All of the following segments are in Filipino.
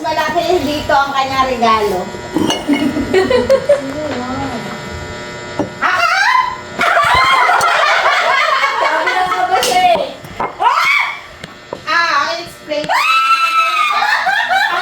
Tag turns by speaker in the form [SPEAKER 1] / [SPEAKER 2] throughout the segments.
[SPEAKER 1] malaki dito ang kanyang regalo. Sabi na nga ba siya eh? I'll explain. Ang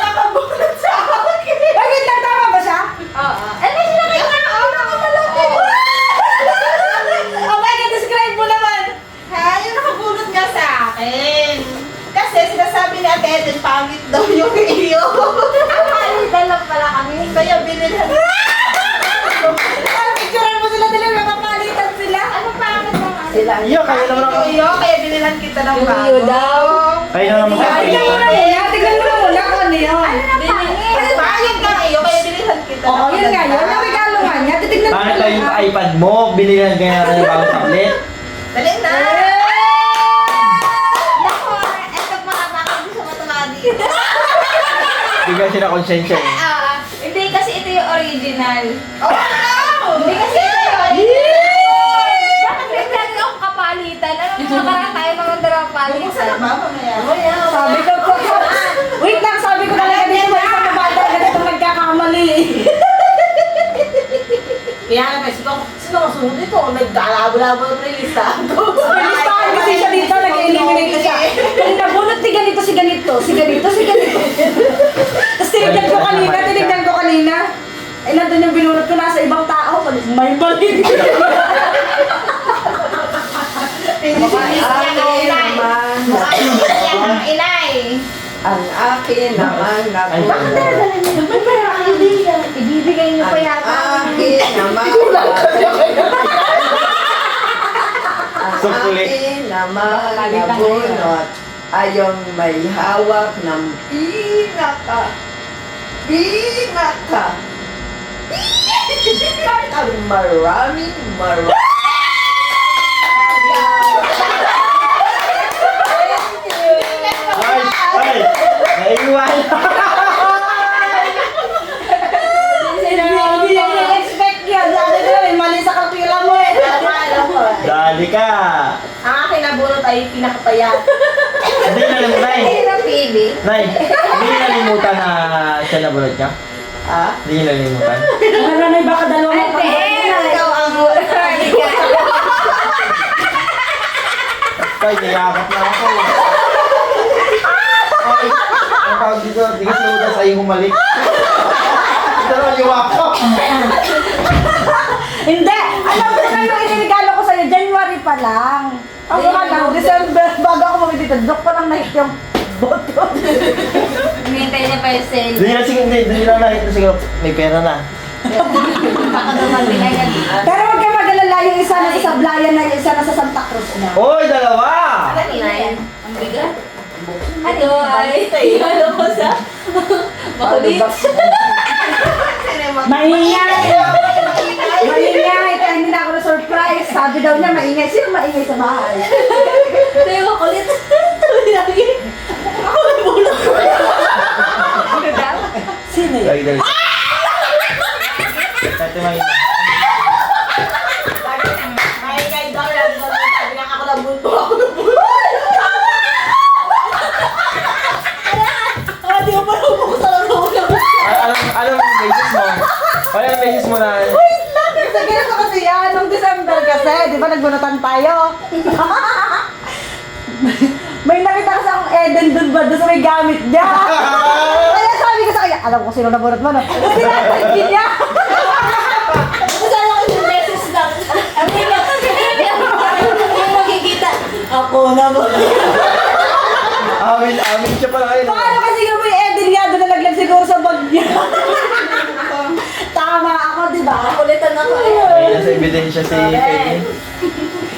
[SPEAKER 1] nakabunod sa akin.
[SPEAKER 2] Wait lang, tama ba siya?
[SPEAKER 1] Oo. May sila kayo na ako nakamalaki.
[SPEAKER 2] Oh my God, describe mo naman.
[SPEAKER 1] Ha? Yung nakabunod nga sa akin. Kasi sinasabi ni Ate Eden, pangit daw yung iyo. Palitan lang pala kami. Kaya binilhan.
[SPEAKER 2] Picturean mo sila dalawa, napapalitan sila.
[SPEAKER 1] Ano pangit naman?
[SPEAKER 3] Sila.
[SPEAKER 4] Iyo, kayo naman ako.
[SPEAKER 1] Iyo, kaya binilhan kita ng
[SPEAKER 2] Yung
[SPEAKER 1] bago.
[SPEAKER 2] iyo daw.
[SPEAKER 4] Kayo naman ako.
[SPEAKER 2] Tignan mo na muna, tignan mo na muna kung ano yun.
[SPEAKER 1] Pangit. Pangit ka iyo, kaya binilhan kita ng
[SPEAKER 2] Oo, yun nga yun. Ang regalo nga niya, titignan mo
[SPEAKER 4] Bakit
[SPEAKER 2] na
[SPEAKER 4] lang yung
[SPEAKER 2] lang.
[SPEAKER 4] iPad mo, binilihan kayo natin yung bagong tablet?
[SPEAKER 1] Dali na! Naku, eto mga baka gusto matumadi.
[SPEAKER 4] Bigyan siya na konsensya eh.
[SPEAKER 1] Hindi kasi ito yung original. Oh, no! Hindi kasi ito yung original. Bakit bigyan niyo akong kapalitan? Ano mga parang tayo naman dalawang palitan? Buksan na ba mamaya?
[SPEAKER 2] Sabi ko, wait lang, sabi ko talaga dito sa isang bata, ganito nagkakamali.
[SPEAKER 3] Kaya nga, sino kasunod ito? Nagkalabo-labo na lista.
[SPEAKER 2] Listahan kasi siya dito, nag-eliminate na siya. Kung nabunot si ganito, si ganito, si ganito, si ganito. Tapos tinignan ko kanina. Eh, nandun yung binunot ko, nasa ibang tao. May mali.
[SPEAKER 1] Mukha ng inay.
[SPEAKER 3] Ang akin naman
[SPEAKER 4] Ay,
[SPEAKER 3] nabunot.
[SPEAKER 1] Ba't kaya ang ibigay? Ibibigay niyo pa yata.
[SPEAKER 3] Ang akin naman Ang
[SPEAKER 4] Sukli.
[SPEAKER 3] akin naman nabunot ay yung may hawak ng ang maraming
[SPEAKER 4] ay, naiwan.
[SPEAKER 2] Hindi niya expect yun. Sabi ko, may mali sa kapila mo eh.
[SPEAKER 4] Dali ka.
[SPEAKER 1] Ang akin nabunot ay pinakapayat.
[SPEAKER 4] Hindi nalimutan.
[SPEAKER 1] Hindi na pili.
[SPEAKER 4] Nay, hindi nalimutan na siya nabulot niya?
[SPEAKER 3] Ah?
[SPEAKER 4] Hindi niya nalimutan?
[SPEAKER 2] Ang nanay, baka dalawang
[SPEAKER 1] Ikaw ang
[SPEAKER 4] Tay, niyakap na ako. Ay, ang tawag dito, tingin sa udas ay humalik. Ito naman yung ako.
[SPEAKER 2] Hindi! Alam mo na yung iniregalo ko sa'yo, January pa lang. Ang mga lang, December, bago ako dito, joke pa lang nahit yung boto.
[SPEAKER 1] Hintay niya pa yung sale.
[SPEAKER 4] Hindi lang nakita siguro, may pera na.
[SPEAKER 1] Baka dumating agad.
[SPEAKER 2] Pero huwag kayo mag-alala, yung isa na sa Sablayan na, yung isa na sa Santa Cruz na.
[SPEAKER 4] Oy, dalawa!
[SPEAKER 1] Kanina yan. Ang bigat. Ano ay? Ano ko sa? Makulit.
[SPEAKER 2] Maingay! Maingay! Kaya hindi na ako na-surprise. Sabi daw niya, maingay. Sino maingay sa bahay?
[SPEAKER 1] Ito yung makulit. Ako may bulak.
[SPEAKER 2] Sino yun?
[SPEAKER 4] Dali, dali. Dati mahina.
[SPEAKER 3] Maingay daw yan. Sabi nga ako nabunto. Ako nabunto.
[SPEAKER 2] Ah, di ko pa nabuksan ang ulo.
[SPEAKER 4] Alam mo yung basis mo? Ano yung basis mo na?
[SPEAKER 2] Wait lang! Sa ganito kasi yan, nung December kasi, di ba nagbunutan tayo? May nakita kasi akong Eden dun ba, doon sa may gamit niya. Kaya sabi ko sa kanya, alam ko sino nabunot mo, no? Kasi nakatag niya.
[SPEAKER 1] Kasi alam ko yung beses lang. Yung magkikita. Ako na ba?
[SPEAKER 4] Amin siya pala kayo.
[SPEAKER 2] Paano kasi yung may Eden niya, doon nalaglag siguro sa bag niya. Tama ako, di ba?
[SPEAKER 1] Kulitan ako eh.
[SPEAKER 4] May nasa ebidensya si Kevin.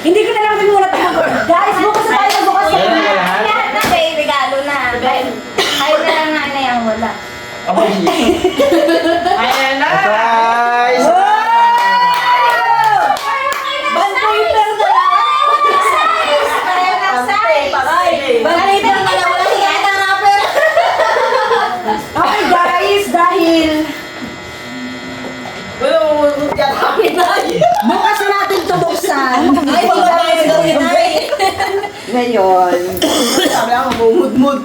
[SPEAKER 2] Hindi ko na lang binulat ako. Guys, bukas na tayo, bukas na.
[SPEAKER 4] Yan ang lahat.
[SPEAKER 1] Lahat na may regalo na. Ayaw na lang nanay ang wala.
[SPEAKER 4] Ako yung
[SPEAKER 3] Ayan na.
[SPEAKER 4] surprise!
[SPEAKER 2] Bandpaper na lang.
[SPEAKER 1] Bandpaper na lang. Wala siya na rapper.
[SPEAKER 2] Okay guys, dahil bukas na natin ito buksan.
[SPEAKER 1] Ay, wala tayo daw yun ay.
[SPEAKER 3] Ngayon, sabi ako, bumudmud.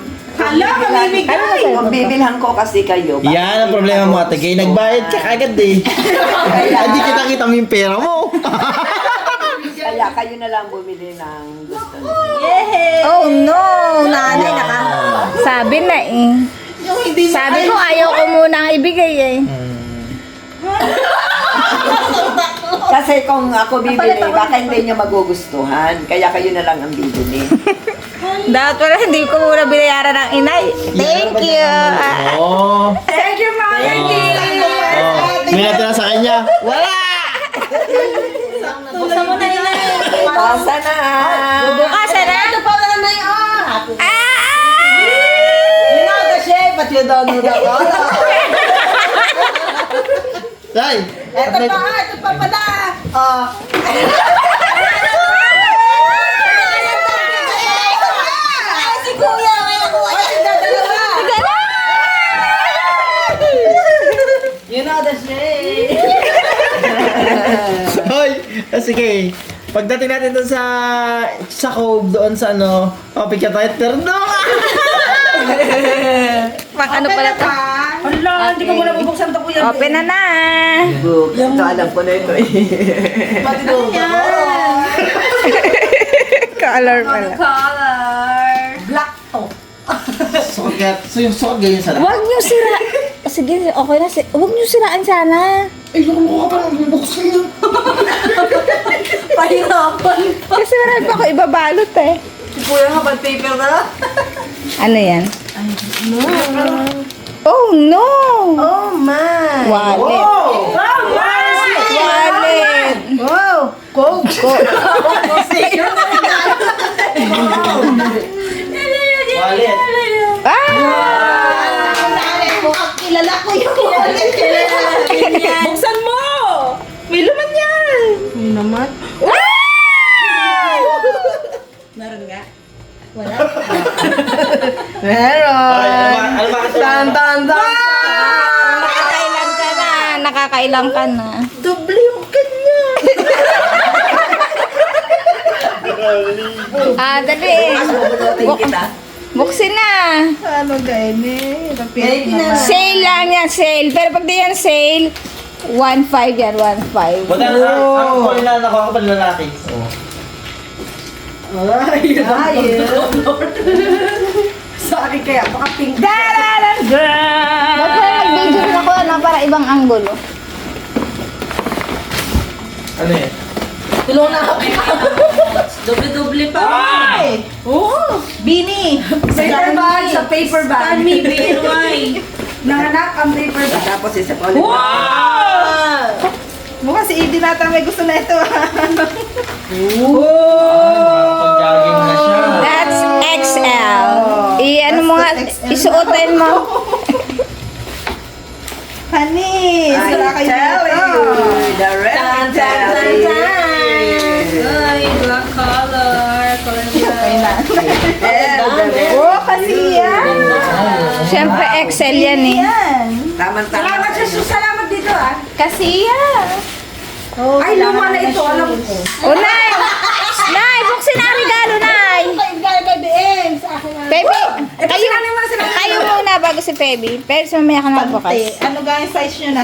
[SPEAKER 2] mamimigay.
[SPEAKER 3] Kung bibilhan ko kasi kayo.
[SPEAKER 4] Yan ang problema mo, ate Gay. Nagbayad ka kagad eh. Hindi kita mo yung pera mo.
[SPEAKER 3] Kaya kayo na lang bumili ng gusto niyo.
[SPEAKER 1] Oh no, nanay naka. Sabi na eh. Sabi ko ayaw ko munang ibigay eh.
[SPEAKER 3] Kasi kung ako bibili, baka hindi niyo magugustuhan. Kaya kayo na lang ang bibili.
[SPEAKER 1] Dapat pala hindi ko muna binayaran ng inay. Thank you.
[SPEAKER 4] Oo.
[SPEAKER 2] Thank you, Mama.
[SPEAKER 4] May natira sa kanya.
[SPEAKER 1] Wala.
[SPEAKER 2] Buksan mo na inay.
[SPEAKER 3] Pasa na!
[SPEAKER 1] Bukas na.
[SPEAKER 2] Ito pa na na yung
[SPEAKER 3] You know the shape, but you don't know the color.
[SPEAKER 4] Tay!
[SPEAKER 2] Ito pa pala. Oh. Si Kuya, may nakuha siya dalawa. You know the shape.
[SPEAKER 4] Hoy! Sige. Pagdating natin doon sa cove, doon sa ano, papikya tayo, terno!
[SPEAKER 1] Pang ano pala to?
[SPEAKER 2] Hala, hindi ko muna bubuksan to Kuya.
[SPEAKER 1] Open na na.
[SPEAKER 3] Ito, alam ko na ito eh.
[SPEAKER 2] Pati doon.
[SPEAKER 1] Color pala.
[SPEAKER 2] Color. Black to.
[SPEAKER 4] Sukat, so yung sukat ganyan sa lahat.
[SPEAKER 1] Huwag niyo sira. Sige, okay na. Huwag niyo siraan sana.
[SPEAKER 4] Ay, loko ka pa nang bubuksan yun.
[SPEAKER 2] Pahirapan pa.
[SPEAKER 1] Kasi marami pa ako ibabalot eh.
[SPEAKER 2] Si Kuya nga, bad paper na lang.
[SPEAKER 1] Ano yan? Oh no!
[SPEAKER 2] Oh my.
[SPEAKER 1] Wallet.
[SPEAKER 4] Oh!
[SPEAKER 1] Wallet.
[SPEAKER 2] Wow. Coke.
[SPEAKER 4] Wallet.
[SPEAKER 1] Ah!
[SPEAKER 2] Kilala ko yung wallet. Buksan mo! May laman yan. May laman? Meron nga? Wala. Meron.
[SPEAKER 4] Ano ba kasi?
[SPEAKER 2] Tan.
[SPEAKER 1] Nakakailan ka na. Nakakailang ka na.
[SPEAKER 2] Doble yung kanya.
[SPEAKER 1] Ah, dali. Buksin na.
[SPEAKER 2] Ano ganyan? Rapid naman.
[SPEAKER 1] Sale lang yan, sale. Pero pag di yan sale, 1.5 yan, 1.5.
[SPEAKER 4] Wala na, ako po na nakuha ko pa ng lalaki.
[SPEAKER 2] Sa akin kaya, baka pink.
[SPEAKER 1] Ba't pala nag-video rin ako na para ibang anggulo?
[SPEAKER 4] Ano yun?
[SPEAKER 2] Tulong na ako. Doble-doble pa. Ay! Oo! Bini! Paper bag sa paper bag. Stand me, BNY. Nanganak ang paper bag.
[SPEAKER 3] Tapos isa pa ulit.
[SPEAKER 2] Wow! Mukha si Edie nata may gusto na ito.
[SPEAKER 4] Pag-jogging na siya.
[SPEAKER 1] That's XL. I-ano mo nga, isuotin mo.
[SPEAKER 2] Honey!
[SPEAKER 3] I
[SPEAKER 2] Sira kayo
[SPEAKER 3] tell
[SPEAKER 2] dito.
[SPEAKER 3] you, the red
[SPEAKER 2] Ay, black color. Okay na.
[SPEAKER 3] red.
[SPEAKER 2] Oh, kasi yan.
[SPEAKER 1] Siyempre XL yan eh.
[SPEAKER 2] Yan.
[SPEAKER 3] Tama-tama.
[SPEAKER 2] Salamat dito ah.
[SPEAKER 1] Kasi yan.
[SPEAKER 2] Ay, luma na ito. Alam ko.
[SPEAKER 1] O, Nay! Nay, buksin na ang regalo, Nay! Baby, kayo muna bago si Feby. Pero sa mamaya ka na bukas.
[SPEAKER 2] Ano ga yung size nyo na?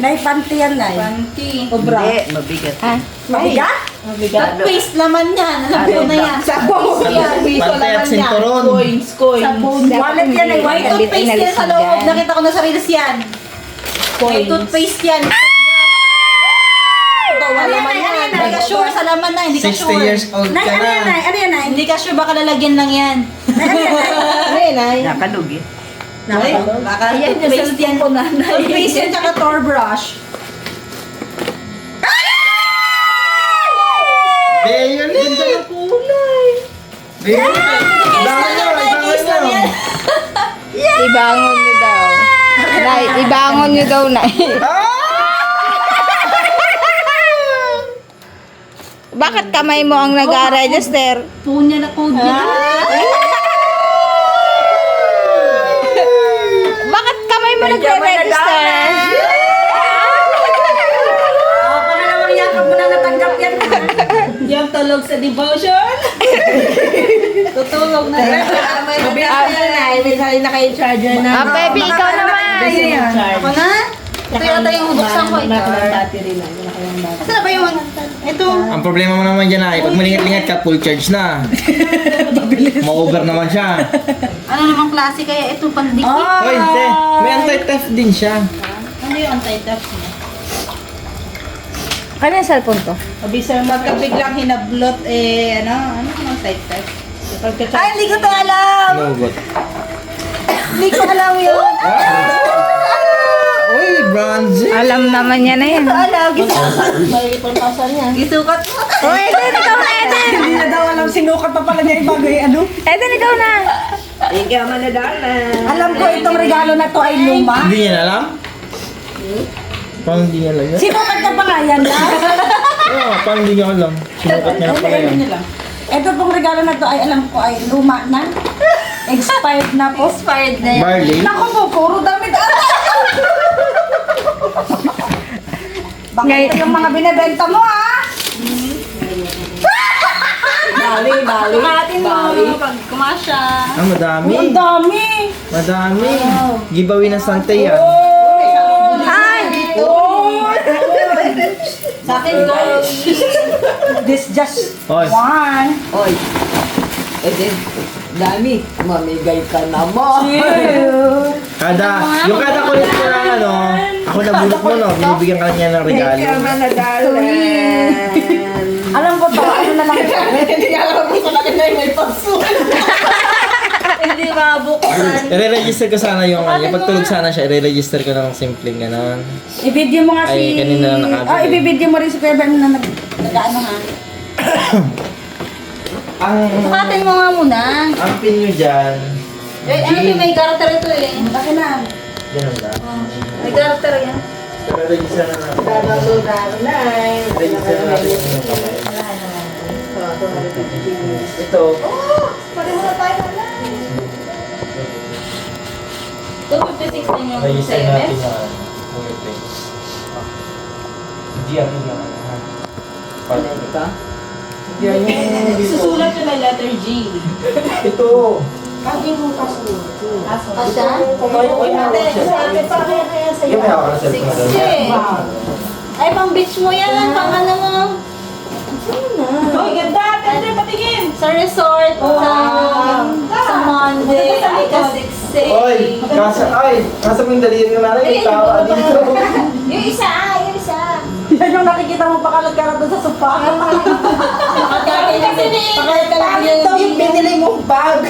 [SPEAKER 2] Nay, panty yan, Nay. Panty. Obra.
[SPEAKER 3] Hindi, mabigat.
[SPEAKER 1] Ah,
[SPEAKER 2] Mabigat? Mabigat. Paste laman yan. Alam ko na yan. Sabon.
[SPEAKER 4] Pantay at sinturon.
[SPEAKER 2] Coins. Sabon. Wallet yan ay white. Toothpaste yan sa loob. Nakita ko na sa reels yan. May toothpaste yan. Wala naman yan. Hindi ka sure sa laman na. Hindi ka
[SPEAKER 4] 60
[SPEAKER 2] sure.
[SPEAKER 4] years old ka na.
[SPEAKER 2] Ano yan, Nay? Hindi ka sure baka lalagyan lang yan. Ano yan, Nay?
[SPEAKER 3] Nakalugi.
[SPEAKER 2] Baka toothpaste yan. Toothpaste yan tsaka Tor brush.
[SPEAKER 4] Be, yun din ng kulay. Be, ibangan nyo.
[SPEAKER 1] ibangon niyo daw. Nay, ibangon niyo daw, Nay. Bakit kamay mo ang nag-register?
[SPEAKER 2] Punya na code niya.
[SPEAKER 1] Bakit kamay mo nag-register?
[SPEAKER 2] Pangalaman yakap mo na natanggap yan. Yan tulog sa devotion. Tutulog na.
[SPEAKER 3] May naka-charger na.
[SPEAKER 1] Ah, baby, ikaw naman.
[SPEAKER 2] Ako na?
[SPEAKER 1] Ito yata yung buksan ko ito.
[SPEAKER 2] Battery na.
[SPEAKER 1] Saan na ba yung ito?
[SPEAKER 4] Ang problema mo naman dyan ay, pag malingat-lingat ka, full charge na. Ma-over naman siya.
[SPEAKER 1] Ano namang klase kaya ito pandikit?
[SPEAKER 4] Hoy, te, may anti-theft din siya.
[SPEAKER 1] Ano yung anti-theft niya?
[SPEAKER 2] Ano yung cellphone to?
[SPEAKER 5] Sabi sir, pagka biglang hinablot, ano naman type-type?
[SPEAKER 2] Ay, hindi ko to alam.
[SPEAKER 4] Nugot.
[SPEAKER 2] Hindi ko alam yun.
[SPEAKER 4] Uy, bronze.
[SPEAKER 1] Alam naman niya na yan.
[SPEAKER 2] Alam,
[SPEAKER 5] May 4,000 yan.
[SPEAKER 2] gisukat mo.
[SPEAKER 1] Oh, Eden, ikaw na, Eden.
[SPEAKER 2] Hindi na daw alam, sinukat pa pala niya ibagay ano.
[SPEAKER 1] Eden, ikaw na.
[SPEAKER 3] Ikaw manadala.
[SPEAKER 2] Alam ko itong regalo na to ay luma.
[SPEAKER 4] Hindi niya alam? Paano hindi niya alam yan?
[SPEAKER 2] Sinukat niya pa nga yan.
[SPEAKER 4] Oo, paano hindi niya alam? Sinukat niya na pala yan.
[SPEAKER 2] Ito pong regalo na to ay alam ko ay luma na. Expired na po.
[SPEAKER 1] Expired na yan.
[SPEAKER 4] Barley?
[SPEAKER 2] Naku po, puro damit. Baka ito yung mga binibenta mo ha?
[SPEAKER 3] Bali.
[SPEAKER 1] Atin mo pag kumasya.
[SPEAKER 4] Ah, madami.
[SPEAKER 2] Ang dami.
[SPEAKER 4] Madami. Giveaway ng Santa yan.
[SPEAKER 1] Ay!
[SPEAKER 2] Sa akin ko. This just
[SPEAKER 4] Oy.
[SPEAKER 2] one.
[SPEAKER 3] Oy. Din, dami. Mamigay ka naman.
[SPEAKER 4] Yung kada kulit mo lang ano, ako nabulot mo no, binibigyan ka niya ng regalo.
[SPEAKER 3] Ikaw manadala.
[SPEAKER 2] Alam ko to, ano na lang ito.
[SPEAKER 3] Hindi nga alam ko sa kanila yung may paso.
[SPEAKER 1] Hindi mabuksan.
[SPEAKER 4] I-register ko sana yung ano, pag tulog sana siya, i-register ko ng simpleng gano'n.
[SPEAKER 2] I-video mo nga
[SPEAKER 4] Ay,
[SPEAKER 2] si...
[SPEAKER 4] kanina lang nakabili.
[SPEAKER 2] Oh, i-video mo rin si Kuya Bern na nag-ano ha.
[SPEAKER 1] Sukatin mo nga muna.
[SPEAKER 4] Ang pin nyo dyan,
[SPEAKER 1] Eh, ano yung may karakter ito eh.
[SPEAKER 2] Laki na.
[SPEAKER 4] ganun lang.
[SPEAKER 1] May karakter yan.
[SPEAKER 4] Pero register na natin. Register na natin yung kamay. Ito,
[SPEAKER 5] Pareho na tayo na.
[SPEAKER 1] 256 din yung
[SPEAKER 4] register
[SPEAKER 1] sa'yo,
[SPEAKER 4] natin
[SPEAKER 1] eh.
[SPEAKER 4] na mga pins. Hindi ang yung ano, ha?
[SPEAKER 3] Ito?
[SPEAKER 5] Susulat ko na letter G.
[SPEAKER 4] Ito.
[SPEAKER 1] Kasya?
[SPEAKER 5] Uy, ate, sa ate pa kaya sa'yo.
[SPEAKER 4] Yung may hawak na cellphone na doon.
[SPEAKER 1] 60. Ay, pang beach mo yan. Pang ano mo.
[SPEAKER 5] Uy, ganda ate, ate, patingin.
[SPEAKER 1] Sa resort. Sa Monday. Ay, kasi
[SPEAKER 4] Oy, kasa mo yung dalihan ng nanay, may tawa dito.
[SPEAKER 1] Yung isa, yung isa.
[SPEAKER 2] Yan yung nakikita mo pakalat-kalat doon sa sofa.
[SPEAKER 1] Pakalat
[SPEAKER 5] Ito yung binili mong bag.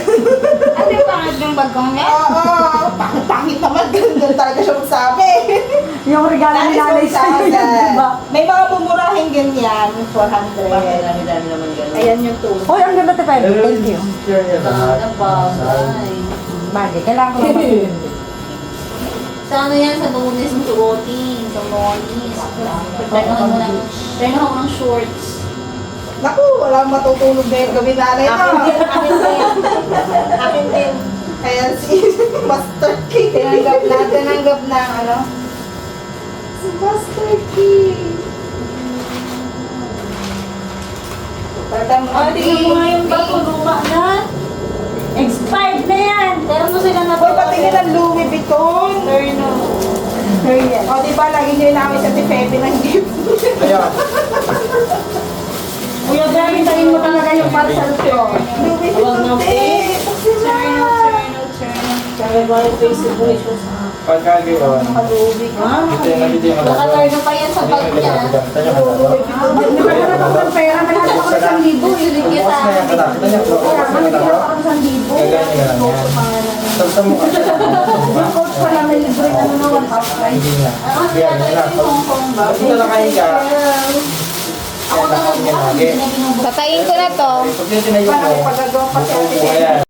[SPEAKER 1] Ano yung pangat ng bagong yan?
[SPEAKER 5] Oo, pangit naman. Ganun talaga siya magsabi.
[SPEAKER 2] Yung regalo ni nanay sa'yo yan, diba?
[SPEAKER 5] May mga mumurahing ganyan, 400.
[SPEAKER 3] Dami naman ganun.
[SPEAKER 5] Ayan yung tulong.
[SPEAKER 2] Hoy, ang ganda tayo. Thank you.
[SPEAKER 1] Ang bagay.
[SPEAKER 2] Bagay, kailangan ko lang.
[SPEAKER 1] Sa ano yan? Sa Lunes ng suotin. Sa Monis. Turn ako ng shorts.
[SPEAKER 5] Naku, walang matutulog na yung gabi nanay na.
[SPEAKER 1] Akin din.
[SPEAKER 5] Kaya si Master King. Tinanggap na, ano? Si Master King.
[SPEAKER 2] Oh, tingnan mo nga yung bago, luma na. Expired na yan.
[SPEAKER 1] Pero mo sila na
[SPEAKER 5] Uy, patingin ang Louis Vuitton. O, di ba, lagi nyo namin sa Pepe ng gift.
[SPEAKER 4] Kaya,
[SPEAKER 2] Kuya Bern, hintayin mo talaga yung parcel ko.
[SPEAKER 5] Louis Vuitton, eh.
[SPEAKER 4] pagkagayon, ito yung nabili yung
[SPEAKER 1] Nakatar na pa yan sa bag niya.
[SPEAKER 2] Hindi ba na ako ng pera? May nasa ako 1,000.
[SPEAKER 1] Ilig niya sa akin.
[SPEAKER 2] Kaya kami kaya ako ng 1,000.
[SPEAKER 4] Gagana nga lang yan. Sa mukha siya.
[SPEAKER 2] Yung coach pala may libre ano na 1,000.
[SPEAKER 4] Hindi nga.
[SPEAKER 1] Ako
[SPEAKER 4] Kaya
[SPEAKER 1] sila
[SPEAKER 4] nga.
[SPEAKER 1] yung Hong Kong ba?
[SPEAKER 4] Pag nalakayin ka,
[SPEAKER 1] Ako talaga.
[SPEAKER 4] Patayin
[SPEAKER 1] Patayin ko na to.
[SPEAKER 4] pag tinayo mo,
[SPEAKER 5] Pagagawa pa siya.
[SPEAKER 4] upo ka yan.